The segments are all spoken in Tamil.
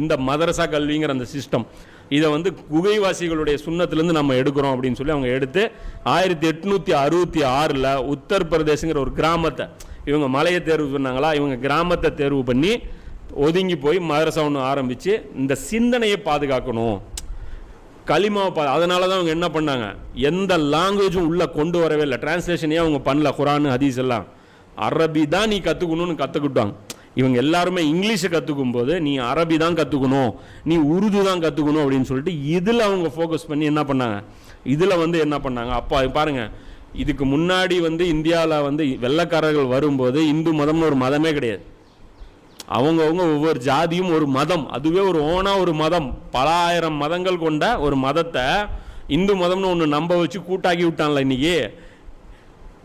இந்த மதரசா கல்விங்கிற அந்த சிஸ்டம் இதை வந்து குகைவாசிகளுடைய சுண்ணத்திலேருந்து நம்ம எடுக்கிறோம் அப்படின்னு சொல்லி அவங்க எடுத்து 1866 உத்தரப்பிரதேசங்கிற ஒரு கிராமத்தை இவங்க மலையை தேர்வு பண்ணாங்களா, இவங்க கிராமத்தை தேர்வு பண்ணி ஒதுங்கி போய் மதரசா ஒன்று ஆரம்பித்து இந்த சிந்தனையை பாதுகாக்கணும், களிமாவை அதனால தான் அவங்க என்ன பண்ணாங்க, எந்த லாங்குவேஜும் உள்ளே கொண்டு வரவே இல்லை, டிரான்ஸ்லேஷனே அவங்க பண்ணல. குரான் ஹதீஸ் எல்லாம் அரபி தான் நீ கற்றுக்கணும்னு கற்றுக்கிட்டாங்க. இவங்க எல்லாருமே இங்கிலீஷை கற்றுக்கும் போது நீ அரபி தான் கற்றுக்கணும், நீ உருது தான் கற்றுக்கணும் அப்படின்னு சொல்லிட்டு இதில் அவங்க ஃபோக்கஸ் பண்ணி என்ன பண்ணாங்க, இதில் வந்து என்ன பண்ணாங்க. அப்போ பாருங்கள், இதுக்கு முன்னாடி வந்து இந்தியாவில் வந்து வெள்ளைக்காரர்கள் வரும்போது இந்து மதம்னு ஒரு மதமே கிடையாது. அவங்கவுங்க ஒவ்வொரு ஜாதியும் ஒரு மதம், அதுவே ஒரு ஓனாக ஒரு மதம், பல ஆயிரம் மதங்கள் கொண்ட ஒரு மதத்தை இந்து மதம்னு ஒன்று நம்ப வச்சு கூட்டாக்கி விட்டான்ல இன்றைக்கி.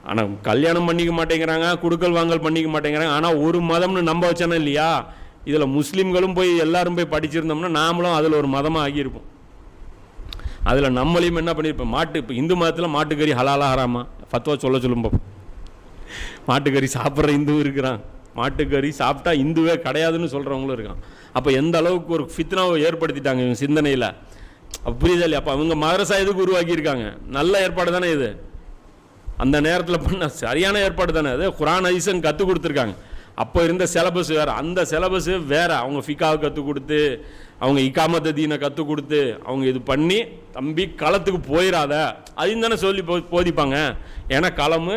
ஆனால் கல்யாணம் பண்ணிக்க மாட்டேங்கிறாங்க, குடுக்கல் வாங்கல் பண்ணிக்க மாட்டேங்கிறாங்க. ஆனால் ஒரு மதம்னு நம்ப வச்சானே இல்லையா. இதில் முஸ்லீம்களும் போய் எல்லாரும் போய் படிச்சிருந்தோம்னா நாமளும் அதில் ஒரு மதமாக ஆகியிருப்போம். அதில் நம்மளையும் என்ன பண்ணியிருப்போம், இப்போ இந்து மதத்தில் மாட்டுக்கறி ஹலாலா ஹராமா ஃபத்வா சொல்லும்போது மாட்டுக்கறி சாப்பிட்ற இந்து இருக்கிறான், மாட்டுக்கறி சாப்பிட்டா இந்துவே கிடையாதுன்னு சொல்கிறவங்களும் இருக்கான். அப்போ எந்த அளவுக்கு ஒரு ஃபித்னாவை ஏற்படுத்திட்டாங்க இவங்க சிந்தனையில். புரியுதா இல்லையா? அப்போ அவங்க மதரசா எதுக்கு உருவாக்கியிருக்காங்க, நல்ல ஏற்பாடு தானே இது. அந்த நேரத்தில் பண்ண சரியான ஏற்பாடு தானே அது. குரான் ஹதீஸும் கற்றுக் கொடுத்துருக்காங்க. அப்போ இருந்த சிலபஸ் வேறு, அந்த சிலபஸ் வேறு. அவங்க ஃபிகாவை கற்றுக் கொடுத்து, அவங்க இகாமத்த தீனை கற்றுக் கொடுத்து, அவங்க இது பண்ணி தம்பி களத்துக்கு போயிடாத அதையும் தானே சொல்லி போதிப்பாங்க. ஏன்னா களமு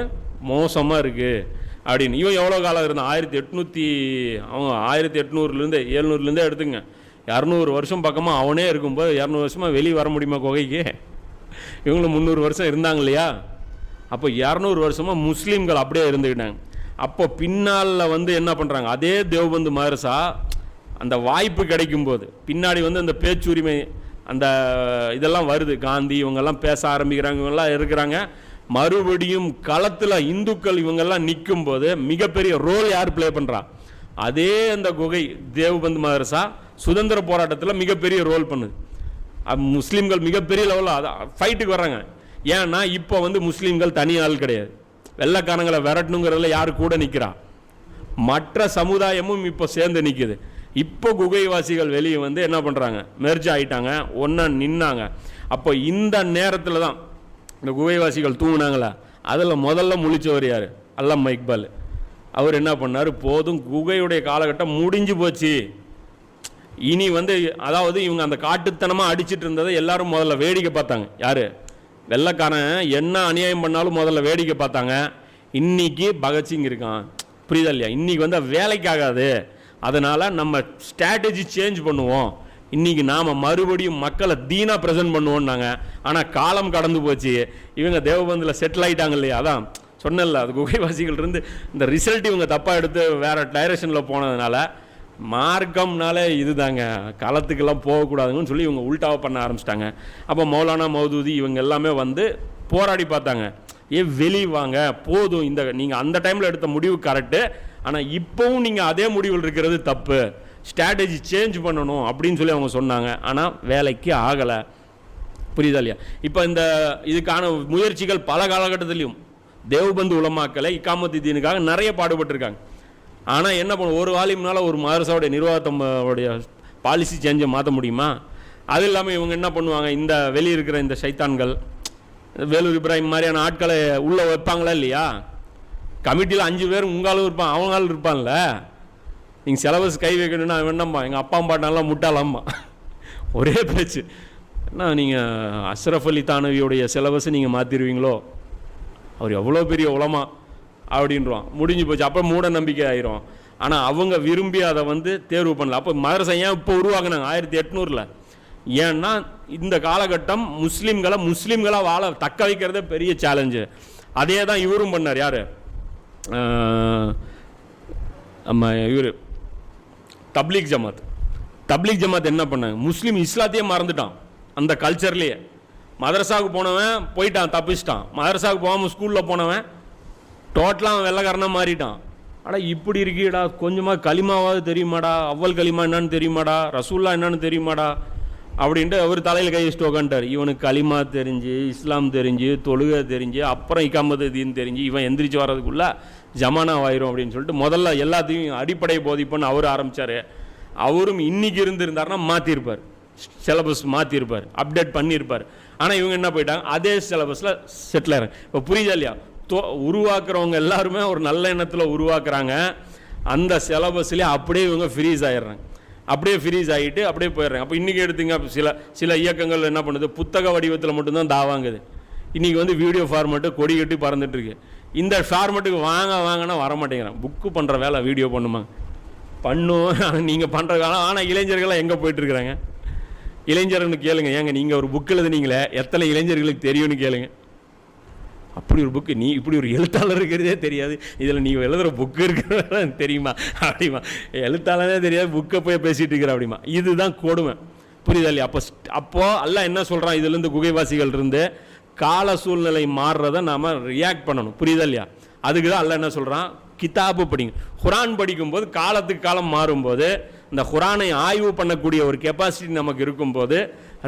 மோசமாக இருக்குது அப்படின்னு. இவன் எவ்வளோ காலம் இருந்தான், 1800 700 எடுத்துங்க, 200 வருஷம் பக்கமாக அவனே இருக்கும்போது 200 வருஷமாக வெளியே வர முடியுமா குகைக்கு? இவங்களும் 300 வருஷம் இருந்தாங்க இல்லையா. அப்போ 200 வருஷமாக முஸ்லீம்கள் அப்படியே இருந்துக்கிட்டாங்க. அப்போ பின்னால் வந்து என்ன பண்ணுறாங்க, அதே தேவபந்து மதரசா அந்த வாய்ப்பு கிடைக்கும்போது பின்னாடி வந்து அந்த பேச்சுரிமை அந்த இதெல்லாம் வருது, காந்தி இவங்கெல்லாம் பேச ஆரம்பிக்கிறாங்க, இவங்கெல்லாம் இருக்கிறாங்க. மறுபடியும் களத்தில் இந்துக்கள் இவங்கெல்லாம் நிற்கும் போது மிகப்பெரிய ரோல் யார் ப்ளே பண்ணுறா, அதே அந்த குகை தேவபந்து மதரசா சுதந்திர போராட்டத்தில் மிகப்பெரிய ரோல் பண்ணுது. முஸ்லீம்கள் மிகப்பெரிய லெவலில் அதான் ஃபைட்டுக்கு வர்றாங்க. ஏன்னா இப்போ வந்து முஸ்லீம்கள் தனி ஆள் கிடையாது, வெள்ளைக்காரங்களை விரட்டணுங்கிறதுல யார் கூட நிற்கிறா, மற்ற சமுதாயமும் இப்போ சேர்ந்து நிற்குது. இப்போ குகைவாசிகள் வெளியே வந்து என்ன பண்ணுறாங்க, மெர்ஜ் ஆகிட்டாங்க, ஒன்றா நின்னாங்க. அப்போ இந்த நேரத்தில் தான் இந்த குகைவாசிகள் தூங்கினாங்களா, அதில் முதல்ல முழிச்சவர் யார், அல்லாமா இக்பால். அவர் என்ன பண்ணார், போதும் குகையுடைய காலகட்டம் முடிஞ்சு போச்சு, இனி வந்து அதாவது இவங்க அந்த காட்டுத்தனமாக அடிச்சிட்டு இருந்ததை எல்லாரும் முதல்ல வேடிக்கை பார்த்தாங்க. யார், வெள்ளைக்காரன் என்ன அநியாயம் பண்ணாலும் முதல்ல வேடிக்கை பார்த்தாங்க. இன்றைக்கி பகத்சிங் இருக்கான், புரியுதா இல்லையா. இன்றைக்கி வந்து வேலைக்காகாது, அதனால் நம்ம ஸ்ட்ராட்டஜி சேஞ்ச் பண்ணுவோம், இன்றைக்கி நாம் மறுபடியும் மக்களை தீனாக ப்ரெசென்ட் பண்ணுவோம்னாங்க. ஆனால் காலம் கடந்து போச்சு, இவங்க தேவபந்தில் செட்டில் ஆகிட்டாங்க இல்லையா. அதான் சொன்னல, அது குகைவாசிகள் இருந்து இந்த ரிசல்ட் இவங்க தப்பாக எடுத்து வேறு டைரக்ஷனில் போனதுனால மார்க்கம்னாலே இது தாங்க, களத்துக்கெல்லாம் போகக்கூடாதுன்னு சொல்லி இவங்க உல்டாவை பண்ண ஆரம்பிச்சிட்டாங்க. அப்போ மௌலானா மௌதூதி இவங்க எல்லாமே வந்து போராடி பார்த்தாங்க, வெளியே வாங்க போதும், இந்த நீங்கள் அந்த டைமில் எடுத்த முடிவு கரெக்டு, ஆனால் இப்போவும் நீங்கள் அதே முடிவில் இருக்கிறது தப்பு, ஸ்ட்ராட்டஜி சேஞ்ச் பண்ணணும் அப்படின்னு சொல்லி அவங்க சொன்னாங்க. ஆனால் வேலைக்கு ஆகலை, புரியுதா இல்லையா. இப்போ இந்த இதுக்கான முயற்சிகள் பல காலகட்டத்திலையும் தேவபந்து உலமாக்களை இகாமத்து தீனுக்காக நிறைய பாடுபட்டிருக்காங்க. ஆனால் என்ன பண்ண, ஒரு வாலிம்னால ஒரு மதரசாவுடைய நிர்வாகத்தோடைய பாலிசி சேஞ்சை மாற்ற முடியுமா? அது இல்லாமல் இவங்க என்ன பண்ணுவாங்க, இந்த வெளியே இருக்கிற இந்த சைத்தான்கள் வேலூர் இப்ராஹிம் மாதிரியான ஆட்களை உள்ளே வைப்பாங்களா இல்லையா. கமிட்டியில் 5 பேர் உங்காலும் இருப்பான், அவங்களும் இருப்பான்ல. நீங்கள் சிலபஸ் கை வைக்கணும்னா வேணாம்மா, எங்கள் அப்பா பாட்டினாலாம் முட்டாளாம்மா, ஒரே பேச்சு. ஏன்னா நீங்கள் அஷ்ரஃப் அலி தானவியோடைய சிலபஸை நீங்கள் மாற்றிடுவீங்களோ, அவர் எவ்வளோ பெரிய உலமா அப்படின்றான், முடிஞ்சு போச்சு. அப்போ மூட நம்பிக்கை ஆயிரும். ஆனால் அவங்க விரும்பி அதை வந்து தேர்வு பண்ணல. அப்போ மதரசா ஏன் இப்போ உருவாக்குனாங்க 1800? ஏன்னா இந்த காலகட்டம் முஸ்லீம்களாக வாழ தக்க வைக்கிறதே பெரிய சேலஞ்சு. அதே தான் இவரும் பண்ணார். யார், இவர் தப்லீக் ஜமாத் என்ன பண்ணாங்க, முஸ்லீம் இஸ்லாத்தையே மறந்துட்டான் அந்த கல்ச்சர்லேயே. மதரசாவுக்கு போனவன் போயிட்டான், தப்பிச்சிட்டான். மதரசாவுக்கு போகாமல் ஸ்கூலில் போனவன் டோட்டலாக வெள்ளைக்காரனாக மாறிட்டான். ஆனால் இப்படி இருக்கீடா, கொஞ்சமாக களிமாவாவது தெரியுமாடா, அவ்வல் களிமா என்னன்னு தெரியுமாடா, ரசூல்லா என்னன்னு தெரியுமாடா அப்படின்ட்டு அவர் தலையில் கை வச்சுட்டு உக்காண்டார். இவனுக்கு களிமா தெரிஞ்சு, இஸ்லாம் தெரிஞ்சு, தொழுகை தெரிஞ்சு, அப்புறம் இகாமத்து தீன் தெரிஞ்சு, இவன் எந்திரிச்சு வர்றதுக்குள்ளே ஜமானா ஆயிரும் அப்படின்னு சொல்லிட்டு முதல்ல எல்லாத்தையும் அடிப்படை போதிப்புன்னு அவர் ஆரம்பித்தார். அவரும் இன்னைக்கு இருந்திருந்தாருன்னா மாற்றிருப்பார், சிலபஸ் மாற்றிருப்பார், அப்டேட் பண்ணியிருப்பார். ஆனால் இவங்க என்ன போயிட்டாங்க, அதே சிலபஸில் செட்டில் ஆகிறாங்க. இப்போ புரியுதா இல்லையா? உருவாக்குறவங்க எல்லாருமே ஒரு நல்ல எண்ணத்தில் உருவாக்குறாங்க, அந்த சிலபஸ்லேயே அப்படியே இவங்க ஃப்ரீஸ் ஆகிடுறாங்க, அப்படியே ஃப்ரீஸ் ஆகிட்டு அப்படியே போயிடுறாங்க. அப்போ இன்றைக்கி எடுத்துங்க, சில இயக்கங்கள் என்ன பண்ணுது, புத்தக வடிவத்தில் மட்டும்தான் தாவாங்குது. இன்றைக்கி வந்து வீடியோ ஃபார்மேட்டு கொடி கட்டி பறந்துட்டுருக்கு. இந்த ஃபார்மேட்டுக்கு வாங்கினா வரமாட்டேங்கிறான். புக்கு பண்ணுற வேலை வீடியோ பண்ணுமா பண்ணும் நீங்கள் பண்ணுற காலம். ஆனால் இளைஞர்கள்லாம் எங்கே போயிட்டுருக்குறாங்க? இளைஞர்னு கேளுங்க, ஏங்க நீங்கள் ஒரு புக் எழுதுனீங்களே, எத்தனை இளைஞர்களுக்கு தெரியும்னு கேளுங்க. அப்படி ஒரு புக்கு, நீ இப்படி ஒரு எழுத்தாளர் இருக்கிறதே தெரியாது, இதில் நீங்கள் எழுதுகிற புக்கு இருக்கிறதா தெரியுமா அப்படிமா? எழுத்தாளரே தெரியாது, புக்கை போய் பேசிகிட்டு இருக்கிற அப்படிமா. இதுதான் கொடுமை, புரியுதா இல்லையா? அப்போது அல்லாஹ் என்ன சொல்கிறான், இதுலேருந்து குகைவாசிகள் இருந்து கால சூழ்நிலை மாறுறதை நாம் ரியாக்ட் பண்ணணும், புரியுதா இல்லையா? அதுக்கு தான் அல்லாஹ் என்ன சொல்கிறான், கிதாபு படிங்க. குரான் படிக்கும்போது காலத்துக்கு காலம் மாறும்போது இந்த குரானை ஆய்வு பண்ணக்கூடிய ஒரு கெப்பாசிட்டி நமக்கு இருக்கும்போது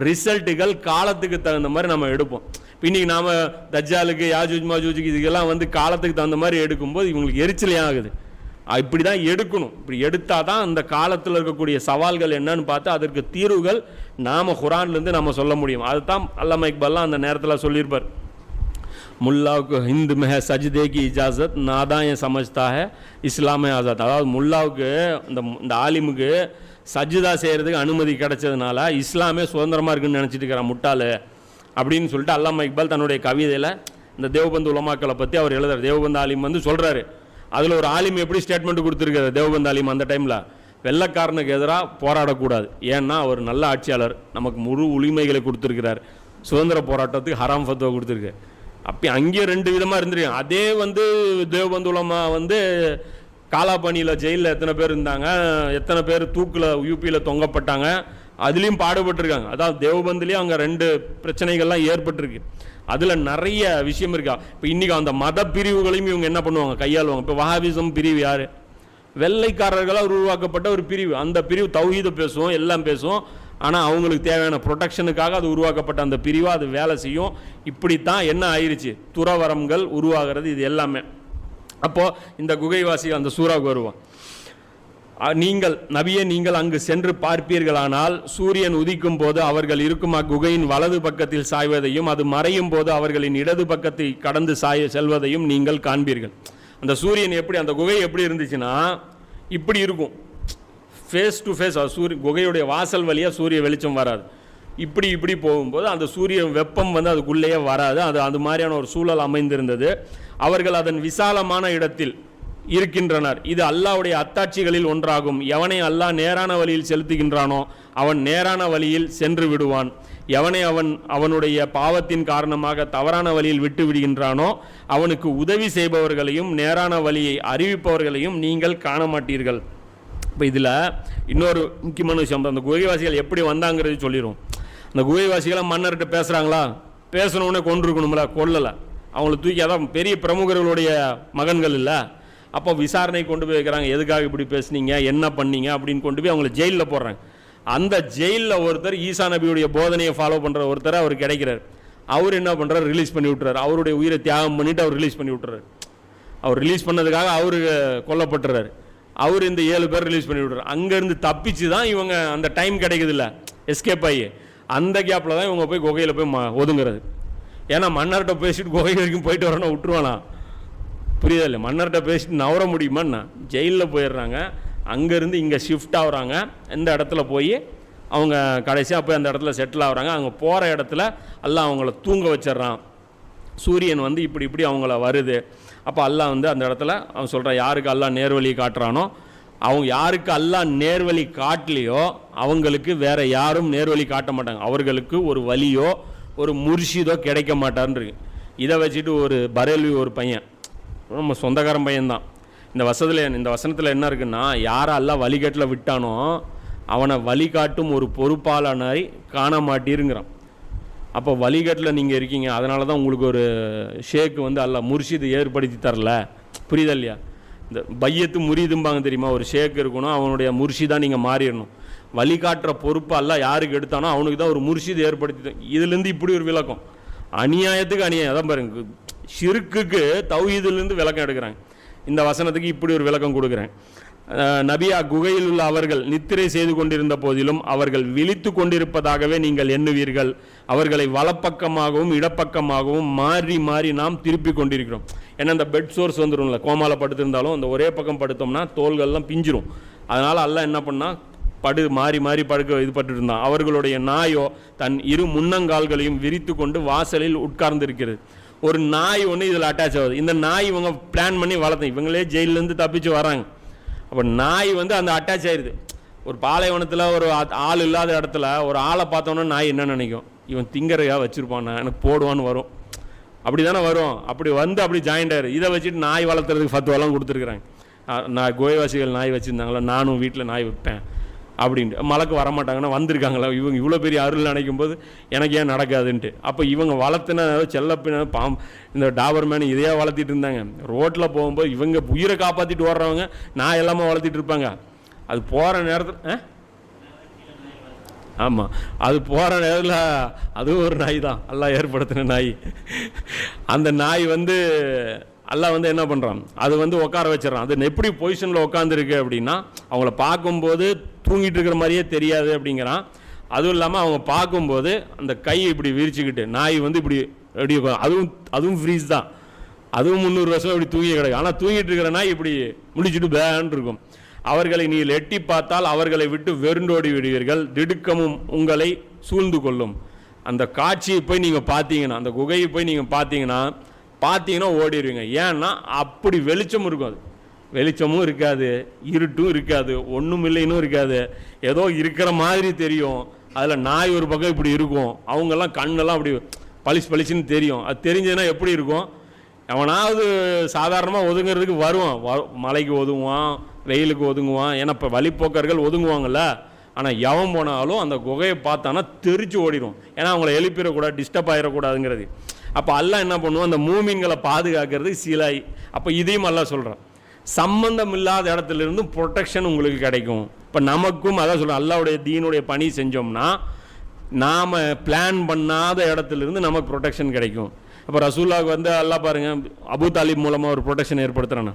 ரிசல்ட்டுகள் காலத்துக்கு தகுந்த மாதிரி நம்ம எடுப்போம். இன்றைக்கி நாம் தஜ்ஜாலுக்கு, யாஜூஜ் மாஜூஜுக்கு இதுக்கெல்லாம் வந்து காலத்துக்கு தகுந்த மாதிரி எடுக்கும்போது இவங்களுக்கு எரிச்சலே ஆகுது. இப்படி தான் எடுக்கணும். இப்படி எடுத்தால் தான் அந்த காலத்தில் இருக்கக்கூடிய சவால்கள் என்னன்னு பார்த்து அதற்கு தீர்வுகள் நாம் குரான்லேருந்து நம்ம சொல்ல முடியும். அதுதான் அல்லாமா இக்பால்லாம் அந்த நேரத்தில் சொல்லியிருப்பார், முல்லாவுக்கு ஹிந்து மெஹ சஜ்தேக்கு இஜாசத் நாதாய சமஜ்தா ஹே இஸ்லாமே ஆசாத். அதாவது முல்லாவுக்கு இந்த ஆலிமுக்கு சஜ்தா செய்கிறதுக்கு அனுமதி கிடைச்சதுனால இஸ்லாமே சுதந்திரமாக இருக்குன்னு நினச்சிட்டு இருக்கிறான் முட்டாள் அப்படின்னு சொல்லிட்டு அல்லாமா இக்பால் தன்னுடைய கவிதையில் இந்த தேவபந்து உலமாக்களை பற்றி அவர் எழுதுறார். தேவபந்து ஆலிம் வந்து சொல்கிறாரு, அதில் ஒரு ஆலிம் எப்படி ஸ்டேட்மெண்ட் கொடுத்துருக்காரு தேவபந்து ஆலிம் அந்த டைமில், வெள்ளைக்காரனுக்கு எதிராக போராடக்கூடாது, ஏன்னா அவர் நல்ல ஆட்சியாளர், நமக்கு முழு உரிமைகளை கொடுத்துருக்கிறார், சுதந்திர போராட்டத்துக்கு ஹராம் ஃபத்வா கொடுத்துருக்கு. அப்போ அங்கேயே ரெண்டு விதமாக இருந்துருக்கு. அதே வந்து தேவபந்து உலமா வந்து காலாபாணியில் ஜெயிலில் எத்தனை பேர் இருந்தாங்க, எத்தனை பேர் தூக்கில் யூபியில் தொங்கப்பட்டாங்க, அதுலேயும் பாடுபட்டுருக்காங்க. அதாவது தேவபந்துலேயும் அங்கே ரெண்டு பிரச்சனைகள்லாம் ஏற்பட்டிருக்கு. அதில் நிறைய விஷயம் இருக்கா. இப்போ இன்றைக்கி அந்த மத பிரிவுகளையும் இவங்க என்ன பண்ணுவாங்க, கையாளுவாங்க. இப்போ வஹாபிசம் பிரிவு யார், வெள்ளைக்காரர்களால் உருவாக்கப்பட்ட ஒரு பிரிவு. அந்த பிரிவு தௌஹீதை பேசுவோம், எல்லாம் பேசுவோம், ஆனால் அவங்களுக்கு தேவையான ப்ரொடெக்ஷனுக்காக அது உருவாக்கப்பட்ட அந்த பிரிவாக அது வேலை செய்யும். இப்படித்தான் என்ன ஆயிடுச்சு, துறவரங்கள் உருவாகிறது இது எல்லாமே. அப்போது இந்த குகைவாசிகள் அந்த சூறாவுக்கு வருவோம். நீங்கள் நபியே, நீங்கள் அங்கு சென்று பார்ப்பீர்களானால் சூரியன் உதிக்கும் போது அவர்கள் இருக்கும் அக்குகையின் வலது பக்கத்தில் சாய்வதையும் அது மறையும் போது அவர்களின் இடது பக்கத்தை கடந்து செல்வதையும் நீங்கள் காண்பீர்கள். அந்த சூரியன் எப்படி, அந்த குகை எப்படி இருந்துச்சுன்னா இப்படி இருக்கும், ஃபேஸ் டு ஃபேஸ். குகையுடைய வாசல் வழியாக சூரிய வெளிச்சம் வராது, இப்படி போகும்போது அந்த சூரிய வெப்பம் வந்து அதுக்குள்ளேயே வராது. அது மாதிரியான ஒரு சூழல் அமைந்திருந்தது. அவர்கள் அதன் விசாலமான இடத்தில் இருக்கின்றனர். இது அல்லாஹ்வுடைய அத்தாட்சிகளில் ஒன்றாகும். எவனை அல்லாஹ் நேரான வழியில் செலுத்துகின்றானோ அவன் நேரான வழியில் சென்று விடுவான். எவனை அவனுடைய பாவத்தின் காரணமாக தவறான வழியில் விட்டு விடுகின்றானோ அவனுக்கு உதவி செய்பவர்களையும் நேரான வழியை அறிவிப்பவர்களையும் நீங்கள் காண மாட்டீர்கள். இப்போ இதில் இன்னொரு முக்கியமான விஷயம், அந்த குகைவாசிகள் எப்படி வந்தாங்கிறது சொல்லிடுவோம். அந்த குகைவாசிகளை மன்னர்கிட்ட பேசுகிறாங்களா, பேசணுன்னே கொண்டிருக்கணும்ல, கொல்லலை. அவங்கள தூக்கி, அதான் பெரிய பிரமுகர்களுடைய மகன்கள் இல்லை, அப்போ விசாரணை கொண்டு போய் வைக்கிறாங்க. எதுக்காக இப்படி பேசுனீங்க, என்ன பண்ணீங்க அப்படின்னு கொண்டு போய் அவங்கள ஜெயிலில் போடுறாங்க. அந்த ஜெயிலில் ஒருத்தர் ஈசா நபியுடைய போதனையை ஃபாலோ பண்ணுற ஒருத்தர் அவர் கிடைக்கிறார். அவர் என்ன பண்ணுறாரு, ரிலீஸ் பண்ணி விட்டுறாரு. அவருடைய உயிரை தியாகம் பண்ணிவிட்டு அவர் ரிலீஸ் பண்ணி விட்டுறாரு. அவர் ரிலீஸ் பண்ணதுக்காக அவர் கொல்லப்பட்டுறாரு. அவர் இந்த 7 பேர் ரிலீஸ் பண்ணி விட்டுறாரு. அங்கேருந்து தப்பிச்சு தான் இவங்க அந்த டைம் கிடைக்குது இல்லை, எஸ்கேப் ஆகி அந்த கேப்பில் தான் இவங்க போய் குகையில் போய் ஒதுங்குறது. ஏன்னா மன்னர்கிட்ட பேசிட்டு குகை வரைக்கும் போயிட்டு வரணும், விட்டுருவானா? புரியுதா இல்லை? மன்னர்கிட்ட பேசிட்டு நவர முடியுமான்னா ஜெயிலில் போயிடுறாங்க. அங்கேருந்து இங்கே ஷிஃப்ட் ஆகுறாங்க. இந்த இடத்துல போய் அவங்க கடைசியாக போய் அந்த இடத்துல செட்டில் ஆகுறாங்க. அவங்க போகிற இடத்துல அல்லாஹ் அவங்கள தூங்க வச்சிட்றான். சூரியன் வந்து இப்படி அவங்கள வருது. அப்போ அல்லாஹ் வந்து அந்த இடத்துல அவன் சொல்கிறான், யாருக்கு அல்லாஹ் நேர்வழி காட்டுறானோ, அவங்க யாருக்கு அல்லாஹ் நேர்வழி காட்டலையோ அவங்களுக்கு வேறு யாரும் நேர்வழி காட்ட மாட்டாங்க. அவர்களுக்கு ஒரு வழியோ ஒரு முர்ஷிதோ கிடைக்க மாட்டார்ன்றது. இதை வச்சுட்டு ஒரு பரேல்வி ஒரு பையன், நம்ம சொந்தக்காரன் பையன்தான், இந்த வசனத்தில் என்ன இருக்குன்னா, யாரை அல்லாஹ் வழிகாட்டில் விட்டானோ அவனை வழிகாட்டும் ஒரு பொறுப்பாளனை காண மாட்டீருங்கிறான். அப்போ வழிகாட்டில் நீங்கள் இருக்கீங்க, அதனால தான் உங்களுக்கு ஒரு ஷேக்கு வந்து அல்லாஹ் முர்ஷிது ஏற்படுத்தி தரல. புரியுதா இல்லையா? இந்த பையத்து முறிதும்பாங்க தெரியுமா, ஒரு ஷேக் இருக்கணும், அவனுடைய முர்ஷிதான் நீங்கள் மாறிடணும். வழிகாட்டுற பொறுப்பு அல்லாஹ் யாருக்கு எடுத்தானோ அவனுக்கு தான் ஒரு முர்ஷிது ஏற்படுத்தி. இதுலேருந்து இப்படி ஒரு விளக்கம், அநியாயத்துக்கு அநியாயம். அதான் பாருங்க, ஷிர்க்குக்கு தௌஹீதுலேருந்து விளக்கம் எடுக்கிறாங்க. இந்த வசனத்துக்கு இப்படி ஒரு விளக்கம் கொடுக்குறேன். நபியா, குகையில் உள்ள அவர்கள் நித்திரை செய்து கொண்டிருந்த போதிலும் அவர்கள் விழித்து கொண்டிருப்பதாகவே நீங்கள் எண்ணுவீர்கள். அவர்களை வலப்பக்கமாகவும் இடப்பக்கமாகவும் மாறி மாறி நாம் திருப்பி கொண்டிருக்கிறோம். ஏன்னா அந்த பெட் சோர்ஸ் வந்துடும்ல, கோமால படுத்திருந்தாலும் அந்த ஒரே பக்கம் படுத்தோம்னா தோள்கள்லாம் பிஞ்சிரும். அதனால் அல்லாஹ் என்ன பண்ணால் மாறி மாறி படுக்க இது பட்டு இருந்தான். அவர்களுடைய நாயோ தன் இரு முன்னங்கால்களையும் விரித்து கொண்டு வாசலில் உட்கார்ந்து இருக்கிறது. ஒரு நாய் ஒன்று இதில் அட்டாச் ஆகுது. இந்த நாய் இவங்க பிளான் பண்ணி வளர்த்தோம். இவங்களே ஜெயிலேருந்து தப்பிச்சு வராங்க. அப்போ நாய் வந்து அந்த அட்டாச் ஆயிடுது. ஒரு பாலைவனத்தில் ஒரு ஆள் இல்லாத இடத்துல ஒரு ஆளை பார்த்தோன்னா நாய் என்ன நினைக்கும், இவன் திங்கரையா வச்சுருப்பான், எனக்கு போடுவான்னு வரும். அப்படி தானே வரும். அப்படி வந்து அப்படி ஜாயிண்ட் ஆயிரு. இதை வச்சுட்டு நாய் வளர்த்துறதுக்கு ஃபத்வாலாம் கொடுத்துருக்குறாங்க. நான் கோயவாசிகள் நாய் வச்சுருந்தாங்களா, நானும் வீட்டில் நாய் வைப்பேன் அப்படின்ட்டு. மலைக்கு வரமாட்டாங்கன்னா வந்திருக்காங்களா, இவங்க இவ்வளோ பெரிய அருள் நினைக்கும் போது எனக்கு ஏன் நடக்காதுன்ட்டு. அப்போ இவங்க வளர்த்துன செல்லப்பின இந்த டாபர்மேன் இதையே வளர்த்திட்டு இருந்தாங்க. ரோட்டில் போகும்போது இவங்க உயிரை காப்பாற்றிட்டு ஓடுறவங்க நான் எல்லாமே வளர்த்திட்டு இருப்பாங்க. அது போகிற நேரத்தில் ஆமாம், அது போகிற நேரத்தில் அதுவும் ஒரு நாய் தான், அல்லாஹ் ஏற்படுத்தின நாய். அந்த நாய் வந்து அல்லாஹ் வந்து என்ன பண்ணுறான், அது வந்து உட்கார வச்சிடறான். அது எப்படி பொசிஷனில் உட்காந்துருக்கு அப்படின்னா அவங்கள பார்க்கும்போது தூங்கிட்டு இருக்கிற மாதிரியே தெரியாது அப்படிங்கிறான். அதுவும் இல்லாமல் அவங்க பார்க்கும்போது அந்த கை இப்படி விரிச்சுக்கிட்டு நாய் வந்து இப்படி எப்படி அதுவும் ஃப்ரீஸ் தான். அதுவும் 300 வருஷம் இப்படி தூங்கி கிடக்கும். ஆனால் தூங்கிட்டு இருக்கிற நாய் இப்படி முடிச்சுட்டு பேன்னு இருக்கும். அவர்களை நீங்கள் எட்டி பார்த்தால் அவர்களை விட்டு வெருண்டோடி விடுவீர்கள், திடுக்கமும் உங்களை சூழ்ந்து கொள்ளும். அந்த காட்சியை போய் நீங்கள் பார்த்தீங்கன்னா, அந்த குகையை போய் நீங்கள் பார்த்தீங்கன்னா ஓடிடுவீங்க. ஏன்னா அப்படி வெளிச்சம் இருக்கும். அது வெளிச்சமும் இருக்காது, இருட்டும் இருக்காது, ஒன்றும் இல்லைன்னு இருக்காது, ஏதோ இருக்கிற மாதிரி தெரியும். அதில் நாய் ஒரு பக்கம் இப்படி இருக்கும். அவங்கெல்லாம் கண்ணெல்லாம் அப்படி பளிச்சுன்னு தெரியும். அது தெரிஞ்சதுன்னா எப்படி இருக்கும், எவனாவது சாதாரணமாக ஒதுங்கிறதுக்கு வருவான், மலைக்கு ஒதுங்குவான், வெயிலுக்கு ஒதுங்குவான். ஏன்னா இப்போ வழிப்போக்கர்கள் ஒதுங்குவாங்கள்ல. ஆனால் எவன் போனாலும் அந்த குகையை பார்த்தானா தெரிச்சு ஓடிடும். ஏன்னா அவங்கள எழுப்பிடக்கூடாது, டிஸ்டர்ப் ஆகிடக்கூடாதுங்கிறது. அப்போ அல்லாஹ் என்ன பண்ணுவோம், அந்த மூமின்களை பாதுகாக்கிறதுக்கு சிலாய். அப்போ இதையும் அல்லாஹ் சொல்கிறான், சம்பந்தம் இல்லாத இடத்துலேருந்து ப்ரொடெக்ஷன் உங்களுக்கு கிடைக்கும். இப்போ நமக்கும் அதான் சொல்கிறேன், அல்லாஹ்வுடைய தீனுடைய பணி செஞ்சோம்னா நாம் பிளான் பண்ணாத இடத்துலேருந்து நமக்கு ப்ரொடெக்ஷன் கிடைக்கும். அப்போ ரசூலுல்லாஹ்வுக்கு வந்து அல்லாஹ் பாருங்கள், அபூ தாலிப் மூலமாக ஒரு ப்ரொடெக்ஷன் ஏற்படுத்துகிறானா.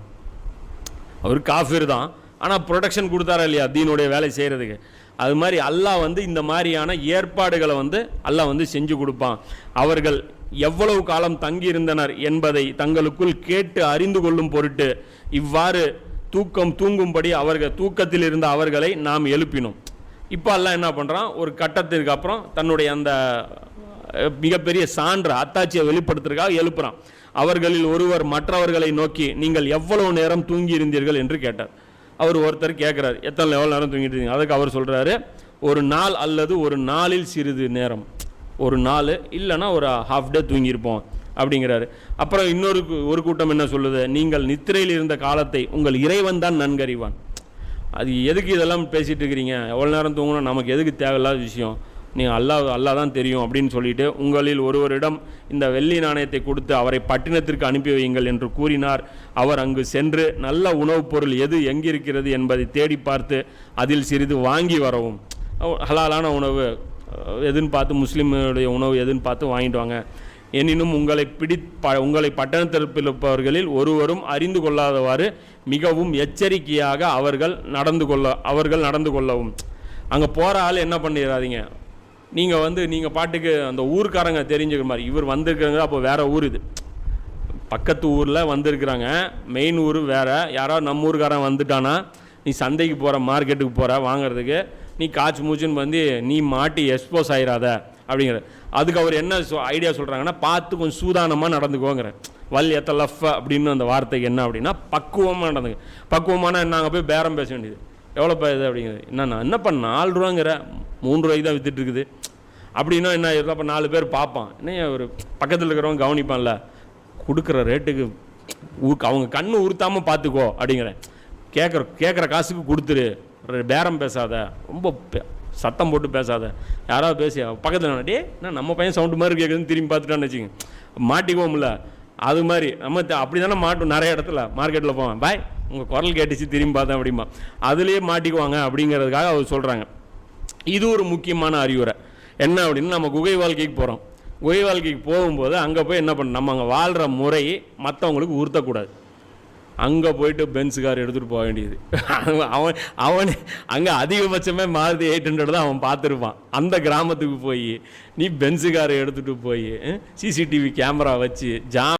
அவர் காஃபிர் தான், ஆனால் ப்ரொடெக்ஷன் கொடுத்தாரா இல்லையா தீனுடைய வேலை செய்கிறதுக்கு. அது மாதிரி அல்லாஹ் வந்து இந்த மாதிரியான ஏற்பாடுகளை வந்து அல்லாஹ் வந்து செஞ்சு கொடுப்பான். அவர்கள் எவ்வளவு காலம் தங்கியிருந்தனர் என்பதை தங்களுக்குள் கேட்டு அறிந்து கொள்ளும் பொருட்டு இவ்வாறு தூங்கும்படி தூக்கத்தில் இருந்த அவர்களை நாம் எழுப்பினோம். இப்போ அல்லாஹ் என்ன பண்ணுறான், ஒரு கட்டத்திற்கு அப்புறம் தன்னுடைய அந்த மிகப்பெரிய சான்று அத்தாட்சியை வெளிப்படுத்துறதுக்காக எழுப்புறான். அவர்களில் ஒருவர் மற்றவர்களை நோக்கி நீங்கள் எவ்வளவு நேரம் தூங்கி இருந்தீர்கள் என்று கேட்டார். அவர் ஒருத்தர் கேட்குறாரு, எவ்வளோ நேரம் தூங்கிட்டு இருந்தீங்க. அதுக்கு அவர் சொல்கிறாரு, ஒரு நாள் அல்லது ஒரு நாளில் சிறிது நேரம், ஒரு நாள் இல்லைன்னா ஒரு ஹாஃப் டே தூங்கியிருப்போம் அப்படிங்கிறாரு. அப்புறம் ஒரு கூட்டம் என்ன சொல்லுது, நீங்கள் நித்திரையில் இருந்த காலத்தை உங்கள் இறைவன் தான் நன்கறிவான். அது எதுக்கு இதெல்லாம் பேசிகிட்டு இருக்கிறீங்க, எவ்வளோ நேரம் தூங்கணும் நமக்கு எதுக்கு தேவையில்லாத விஷயம், நீங்கள் அல்லாஹ் தான் தெரியும் அப்படின்னு சொல்லிட்டு உங்களில் ஒருவரிடம் இந்த வெள்ளி நாணயத்தை கொடுத்து அவரை பட்டினத்திற்கு அனுப்பி வையுங்கள் என்று கூறினார். அவர் அங்கு சென்று நல்ல உணவுப் பொருள் எது எங்கிருக்கிறது என்பதை தேடி பார்த்து அதில் சிறிது வாங்கி வரவும். ஹலாலான உணவு எதுன்னு பார்த்து, முஸ்லீமுடைய உணவு எதுன்னு பார்த்து வாங்கிட்டு வாங்க. எனினும் உங்களை பட்டணத்தில் இருப்பவர்களில் ஒருவரும் அறிந்து கொள்ளாதவாறு மிகவும் எச்சரிக்கையாக அவர்கள் நடந்து கொள்ளவும். அங்கே போகிற ஆள் என்ன பண்ணிடாதீங்க, நீங்கள் பாட்டுக்கு அந்த ஊருக்காரங்க தெரிஞ்சுக்கிற மாதிரி இவர் வந்திருக்கிறாங்க, அப்போ வேறு ஊர், இது பக்கத்து ஊரில் வந்திருக்கிறாங்க, மெயின் ஊர் வேறு. யாராவது நம்ம ஊருக்காரன் வந்துட்டானா நீ சந்தைக்கு போகிற, மார்க்கெட்டுக்கு போகிற வாங்கிறதுக்கு, நீ காய்ச்சி மூச்சுன்னு வந்து நீ மாட்டி எக்ஸ்போஸ் ஆகிடாத அப்படிங்கிற. அதுக்கு அவர் என்ன ஐடியா சொல்கிறாங்கன்னா, பார்த்து கொஞ்சம் சூதானமாக நடந்துக்கோங்கிற. வல் எத்தலஃப அப்படின்னு அந்த வார்த்தைக்கு என்ன அப்படின்னா பக்குவமாக நடந்துங்க. பக்குவமான நாங்கள் போய் பேரம் பேச வேண்டியது, எவ்வளோப்பா இது அப்படிங்கிறது. என்னப்பா 4 ரூபாங்கிற, 3 ரூபாய்க்கு தான் வித்துட்டு இருக்குது அப்படின்னா என்ன ஆயிடுது. அப்போ 4 பேர் பார்ப்பான், என்ன ஒரு பக்கத்தில் இருக்கிறவங்க கவனிப்பான்ல, கொடுக்குற ரேட்டுக்கு அவங்க கண்ணு உறுத்தாமல் பார்த்துக்கோ அப்படிங்கிறேன். கேட்குற காசுக்கு கொடுத்துரு, பேரம் பேசாத, ரொம்ப சத்தம் போட்டு பேசாத. யாராவது பேசி பக்கத்தில் டே நான் நம்ம பையன் சவுண்டு மாதிரி கேட்குதுன்னு திரும்பி பார்த்துட்டான்னு வச்சுங்க, மாட்டிக்குவோம்ல. அது மாதிரி நம்ம அப்படி தானே மாட்டோம். நிறைய இடத்துல மார்க்கெட்டில் போவேன், பாய் உங்கள் குரல் கேட்டுச்சு திரும்பி பார்த்தேன் அப்படிமா, அதுலேயே மாட்டிக்குவாங்க அப்படிங்கிறதுக்காக அவர் சொல்கிறாங்க. இது ஒரு முக்கியமான அறிவுரை. என்ன அப்படின்னா, நம்ம குகை வாழ்க்கைக்கு போகிறோம். குகை வாழ்க்கைக்கு போகும்போது அங்கே போய் என்ன பண்ணணும், நம்ம அங்கே வாழ்கிற முறை மற்றவங்களுக்கு உறுத்தக்கூடாது. அங்கே போயிட்டு பென்ஸ் கார் எடுத்துகிட்டு போக வேண்டியது. அவன் அங்கே அதிகபட்சமே மாருதி 800 தான் அவன் பார்த்துருப்பான். அந்த கிராமத்துக்கு போய் நீ பென்ஸு காரை எடுத்துகிட்டு போய் சிசிடிவி கேமரா வச்சு